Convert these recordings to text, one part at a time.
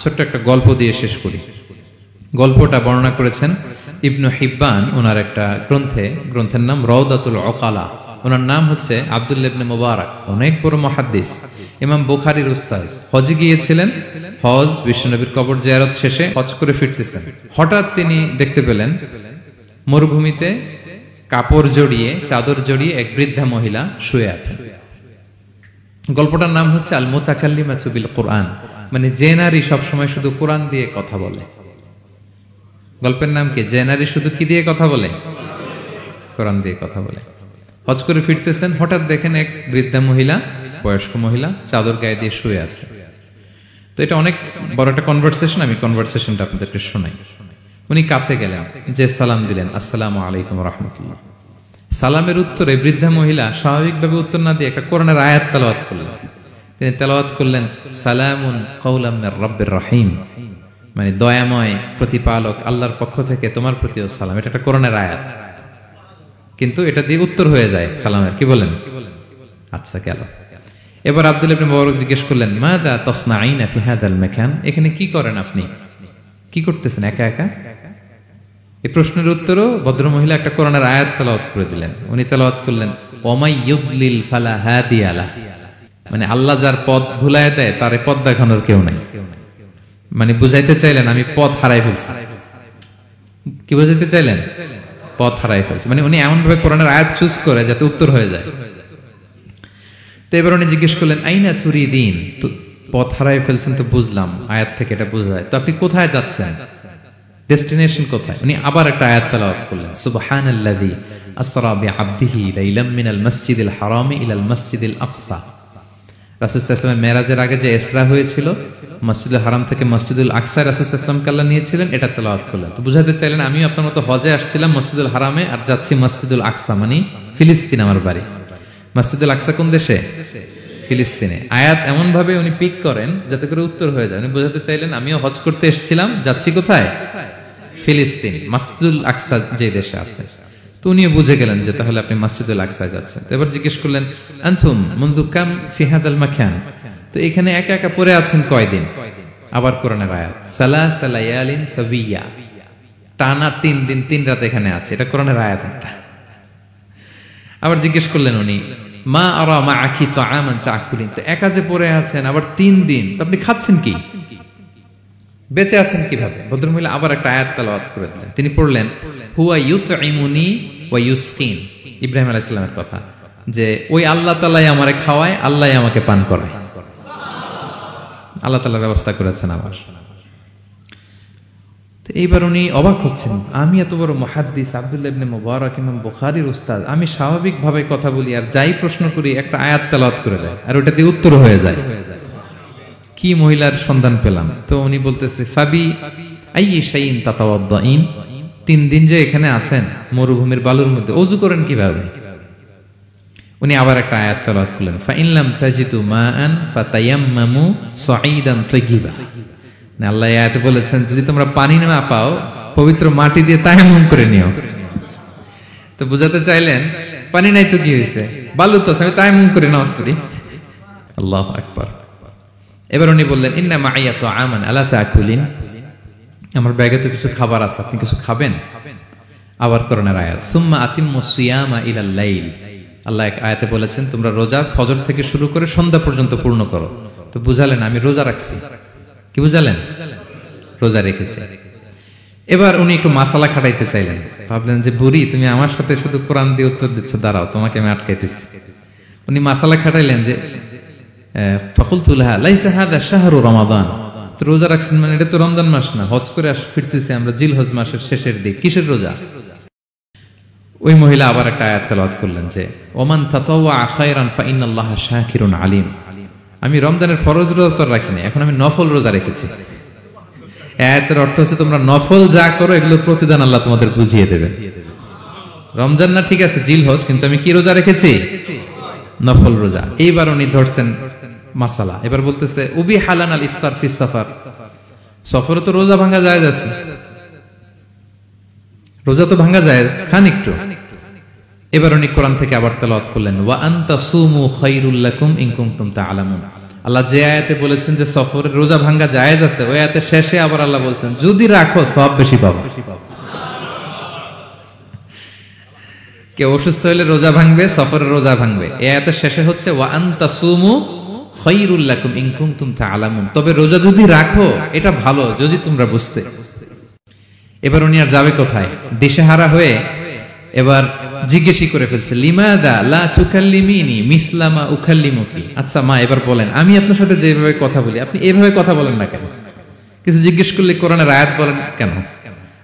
ছোট্ট একটা গল্প দিয়ে শেষ করি। গল্পটা বর্ণনা করেছেন ইবনু হিব্বান ওনার একটা গ্রন্থের নাম রওদাতুল উকালা। ওনার নাম হচ্ছে আব্দুল্লাহ ইবনে মুবারক, অনেক বড় মুহাদ্দিস, ইমাম বুখারীর উস্তাদ। হজে গিয়েছিলেন, হজ বিশ্বনবীর কবর জিয়ারত শেষে হজ করে ফিরতেছেন। হঠাৎ তিনি দেখতে পেলেন মরুভূমিতে কাপড় জড়িয়ে, চাদর জড়িয়ে এক বৃদ্ধা মহিলা শুয়ে আছে। গল্পটার নাম হচ্ছে আল মুতাকাল্লিমাতু বিল কুরআন, মানে যে নারী সবসময় শুধু কোরআন দিয়ে কথা বলে। গল্পের নাম কি? যে নারী শুধু কি দিয়ে কথা বলে? কোরআন দিয়ে কথা বলে। হজ করে ফিরতেছেন, হঠাৎ দেখেন এক বৃদ্ধা মহিলা, বয়স্ক মহিলা, চাদর গায়ে দিয়ে শুয়ে আছে। তো এটা অনেক বড় একটা কনভারসেশন, আমি কনভারসেশনটা আপনাদেরকে শোনাই। উনি কাছে গেলেন, যে সালাম দিলেন, আসসালামু আলাইকুম রাহমাতুল্লাহ। সালামের উত্তরে বৃদ্ধা মহিলা স্বাভাবিকভাবে উত্তর না দিয়ে একটা কোরআনের আয়াত তেলাওয়াত করলেন। তিনি তেলাওয়াত করলেন, সালামুন কাওলাম মির রাব্বির রহিম, মানে দয়াময় প্রতিপালক আল্লাহর পক্ষ থেকে তোমার প্রতিও সালাম। এটা একটা কোরআনের আয়াত, কিন্তু এটা দিয়ে উত্তর হয়ে যায় সালামের। কি বলেন? আচ্ছা, গেল। এবার আব্দুল্লাহ ইবনে মুবারক জিজ্ঞেস করলেন, মাযা তাসনাঈনা ফি হাযাল মাকান, এখানে কি করেন আপনি? কি করতেছেন একা একা? এই প্রশ্নের উত্তরও ভদ্রমহিলা একটা কোরআনের আয়াত তেলাওয়াত করে দিলেন। উনি তেলাওয়াত করলেন, ওয়ামাই ইউদলিল ফালা হাদিয়া লাহ, মানে আল্লাহ যার পথ ভুলায় দেয় তার পথ দেখানোর কেউ নাই। মানে বুঝাইতে চাইলেন আমি পথ হারাই ফেলছি। কি বুঝাইতে চাইলেন? পথ হারাই ফেলছি, মানে উনি এমন ভাবে কোরআনের আয়াত চুজ করে যাতে উত্তর হয়ে যায়। তো এবার উনি জিজ্ঞেস করলেন, আইনা তুরিদিন, তো পথ হারাই ফেলছেন তো বুঝলাম, আয়াত থেকে এটা বোঝা যায়, তো আপনি কোথায় যাচ্ছেন? ডেস্টিনেশন কোথায়? উনি আবার একটা আয়াত তেলাওয়াত করলেন, সুবহানাল্লাযী আসরা বিআবদিহি লাইলাম মিনাল মাসজিদিল হারামি ইলাল মাসজিদিল আকসা। রাসূল সাল্লাল্লাহু আলাইহি ওয়াসাল্লাম মেরাজের আগে যে ইসরা হয়েছিল, মসজিদুল হারাম থেকে মসজিদুল আকসায় রাসূল সাল্লাল্লাহু আলাইহি ওয়াসাল্লামকে আল্লাহ নিয়েছিলেন, এটা তেলাওয়াত করলেন। তো বুঝাতে চাইলেন আমিও আপনার মতো হজে আসছিলাম মসজিদুল হারামে, আর যাচ্ছি মসজিদুল আকসা, মানে ফিলিস্তিন আমার বাড়ি। মসজিদুল আকসা কোন দেশে? ফিলিস্তিনে। আয়াত এমন ভাবে উনি পিক করেন যাতে করে উত্তর হয়ে যায়। উনি বোঝাতে চাইলেন আমিও হজ করতে এসেছিলাম, যাচ্ছি কোথায়? ফিলিস্তিন, মসজিদুল আকসা যে দেশে আছে। তো উনিও বুঝে গেলেন যে তাহলে আপনি মসজিদুল আকসায় যাচ্ছেন। এবার জিজ্ঞেস করলেন, আনতুম মুনযু কাম ফি হাযাল মাকান, তো এখানে একা একা পড়ে আছেন কয়দিন? আবার কোরআনের আয়াত, সালাসা লায়ালিন সাবিয়া, টানা 3 দিন 3 রাত এখানে আছে, এটা কোরআনের আয়াত একটা। আবার জিজ্ঞেস করলেন উনি, মা আরা মাআকি তাআমান তাআকুলিন, তো একা যে পড়ে আছেন আবার 3 দিন, তো আপনি খাচ্ছেন কি? বেঁচে আছেন কিভাবে? ভদ্রমহিলা আবার একটা আয়াত তেলাওয়াত করে দিলেন। তিনি পড়লেন, হুয়া ইউতঈমুনি ওয়া ইউসকিন, ইব্রাহিম আলাইহিস সালামের কথা, যে ওই আল্লাহ তাআলাই আমারে খাওয়ায়, আল্লাহই আমাকে পান করায়। আল্লাহ তাআলা ব্যবস্থা করেছেন আমার। তো এইবার উনি অবাক হচ্ছেন, আমি এত বড় মুহাদ্দিস আব্দুল্লাহ ইবনে মুবারক, ইমাম বুখারীর উস্তাদ, আমি স্বাভাবিকভাবে কথা বলি আর যাই প্রশ্ন করি একটা আয়াত তেলাওয়াত করে দেয় আর ওটা দিয়ে উত্তর হয়ে যায়। কি মহিলার সন্ধান পেলাম? তো উনি বলতেছে, ফাবি আইয়ি শাইইন তাতাওয়াদ্দাইন, 3 দিন যে এখানে আছেন মরুভূমির বালুর মধ্যে, ওযু করেন কিভাবে? উনি আবার একটা আয়াত তেলাওয়াত করলেন, ফা ইন লাম তাজিদু মাআন ফাতায়াম্মামু সাঈদান তাইয়্যিবা, না আল্লাহ এই আয়াতে বলেছেন যদি তোমরা পানি না পাও পবিত্র মাটি দিয়ে তায়াম্মুম করে নিও। তো বুঝাতে চাইলেন পানি নাই তো কি হয়েছে, বালু তো, আমি তায়াম্মুম করে নামাজ পড়ি। আল্লাহু আকবার। এবার উনি বললেন, ইন্না মাইয়া তাআমান আলা তাকুলিন, আমার ব্যাগে তো কিছু খাবার আছে, আপনি কিছু খাবেন? আবার কোরআনের আয়াত, সুম্মা আতিম্মুস সিয়ামা ইলাল লাইল, আল্লাহ এক আয়াতে বলেছেন তোমরা রোজা ফজর থেকে শুরু করে সন্ধ্যা পর্যন্ত পূর্ণ করো। তো বুঝালেন আমি রোজা রাখছি। কি বুঝালেন? রোজা রেখেছি। এবার উনি একটু মাসালা খাটাইতে চাইলেন, ভাবলেন যে বুড়ি তুমি আমার সাথে শুধু কোরআন দিয়ে উত্তর দিচ্ছ, দাঁড়াও তোমাকে আমি আটকাইতেছি। উনি মাসালা খাটাইলেন যে ফাকুলতু লাহা লাইসা হাদা শাহরু রমাদান, তো রোজা রাখছেন মানে এটা তো রমজান মাস না, হজ করে ফিরতেছি আমরা জিলহজ মাসের শেষের দিক, কিসের রোজা? ওই মহিলা আবার একটা আয়াত তেলাওয়াত করলেন যে ওমান তাতাওয়া খায়রান ফা ইন্নাল্লাহা শাকিরুন আলিম, আমি রমজানের ফরজ রোজা তো রাখিনি, এখন আমি নফল রোজা রেখেছি। আয়াতের অর্থ হচ্ছে তোমরা নফল যা করো এগুলোর প্রতিদান আল্লাহ তোমাদের বুঝিয়ে দেবে। রমজান না ঠিক আছে জিলহজ, কিন্তু আমি কি রোজা রেখেছি? নফল রোজা। এইবার উনি ধরছেন মাসালা, এবার বলতেছে উবি হালান আল ইফতার ফিস সাফার, সফরে তো রোজা ভাঙা যায় আছে, রোজা তো ভাঙা যায়, খান একটু। এবার উনি কোরআন থেকে আবার তেলাওয়াত করলেন, ওয়া আনতা সুমু খায়রুল লাকুম ইন কুনতুম তা'লামুন, আল্লাহ যে আয়াতে বলেছেন যে সফরের রোজা ভাঙ্গা জায়েজ আছে, ওই আয়াতের শেষে আবার আল্লাহ বলছেন যদি রাখো সব বেশি পাবো। কেউ অসুস্থ হলে রোজা ভাঙবে, সফরের রোজা ভাঙবে। এই আয়াতের শেষে হচ্ছে ওয়া আনতাসুমু খায়রুল লাকুম ইন কুনতুম তা'লামুন, তবে রোজা যদি রাখো এটা ভালো যদি তোমরা বুঝতে। এবার উনি আর যাবে কোথায়, দিশেহারা হয়ে এবার জিজ্ঞেসই করে ফেলছে লিমাদা লা তুকাল্লিমিনি মিসলা মা উকাল্লিমুকি। আচ্ছা মা, এবার বলেন আমি আপনার সাথে যেভাবে কথা বলি আপনি এইভাবে কথা বলেন না কেন? কিছু জিজ্ঞেস করলে কোরআনের আয়াত বলেন কেন?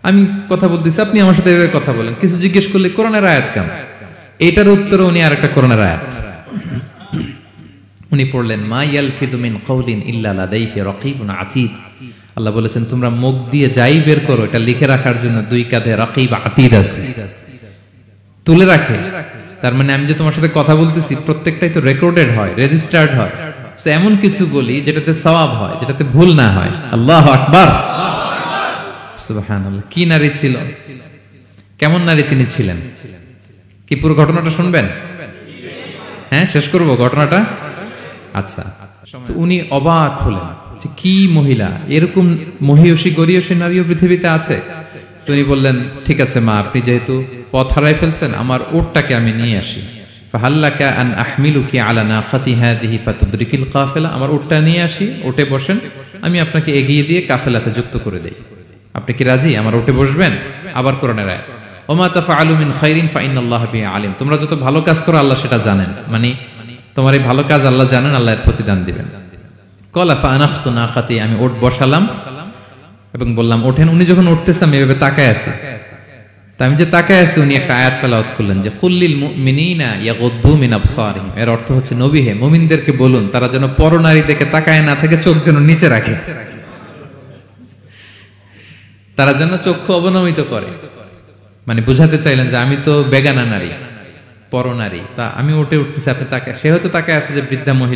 আমি কথা বলতেছি আপনি আমার সাথে এভাবে কথা বলেন, কিছু জিজ্ঞেস করলে কোরআনের আয়াত কেন? এটার উত্তরে উনি আরেকটা কোরআনের আয়াত উনি পড়লেন, মা ইয়ালফিযু মিন কাওলিন ইল্লা লাদাইহি রাকীবুন আতীদ। আল্লাহ বলেছেন তোমরা মুখ দিয়ে যাই বের করো এটা লিখে রাখার জন্য দুই কাঁধে রাকীব আতীদ আছে, তুলে রাখে। তার মানে আমি যে তোমার সাথে কথা বলতেছি প্রত্যেকটাই তো রেকর্ডেড হয়, রেজিস্টার্ড হয়। তো এমন কিছু বলি যেটাতে সওয়াব হয়, যেটাতে ভুল না হয়। আল্লাহু আকবার, সুবহানাল্লাহ। কি নারী ছিল, কেমন নারী তিনি ছিলেন? কি পুরো ঘটনাটা শুনবেন? হ্যাঁ, শেষ করব ঘটনাটা। আচ্ছা, তো উনি অবাক হলেন যে কি মহিলা, এরকম মহিয়সী গরিয়সী নারীও পৃথিবীতে আছে। তো উনি বললেন ঠিক আছে মা, আপনি যেহেতু পথ হারাই ফেলছেন আমার উটটাকে আমি নিয়ে আসি। ফাহাল্লাকা আন আহমিলুকি আলা নাখাতি হাদিহি ফাতুদরিকিল কাফেলা, আমার উটটা নিয়ে আসি, উটে বসেন, আমি আপনাকে এগিয়ে দিয়ে কাফেলাতে যুক্ত করে দেই। আপনি কি রাজি আমার উটে বসবেন? আবার কোরআনের আয়াত, ওমা তাফআলু মিন খাইরিন ফাইনাল্লাহা বিহি আলিম, তোমরা যত ভালো কাজ করো আল্লাহ সেটা জানেন। মানে তোমার এই ভালো কাজ আল্লাহ জানেন, আল্লাহ এর প্রতিদান দিবেন। ক্বালা ফাআনাখতু নাখাতি, আমি উট বসালাম এবং বললাম ওঠেন। উনি যখন উঠতেছে আমি এভাবে তাকায় আছি। তা আমি যে তাকায় আছি উনি একটা আয়াত তেলাওয়াত করলেন যে কুল্লিল মুমিনিনা ইয়াগুদ্দু মিন আবসারিহিম। এর অর্থ হচ্ছে নবী হে মুমিনদেরকে বলুন তারা যেন পরনারী দেখে তাকায় না থাকে, চোখ যেন নিচে রাখে, তারা যেন চক্ষু অবনমিত করে। মানে বুঝাতে চাইলেন যে আমি তো বেগানা নারী, পরনারী, তা আমি উঠে উঠতেছি আপনি তাকায়। সে হয়তো তাকায় আছে যে বৃদ্ধা মহিলা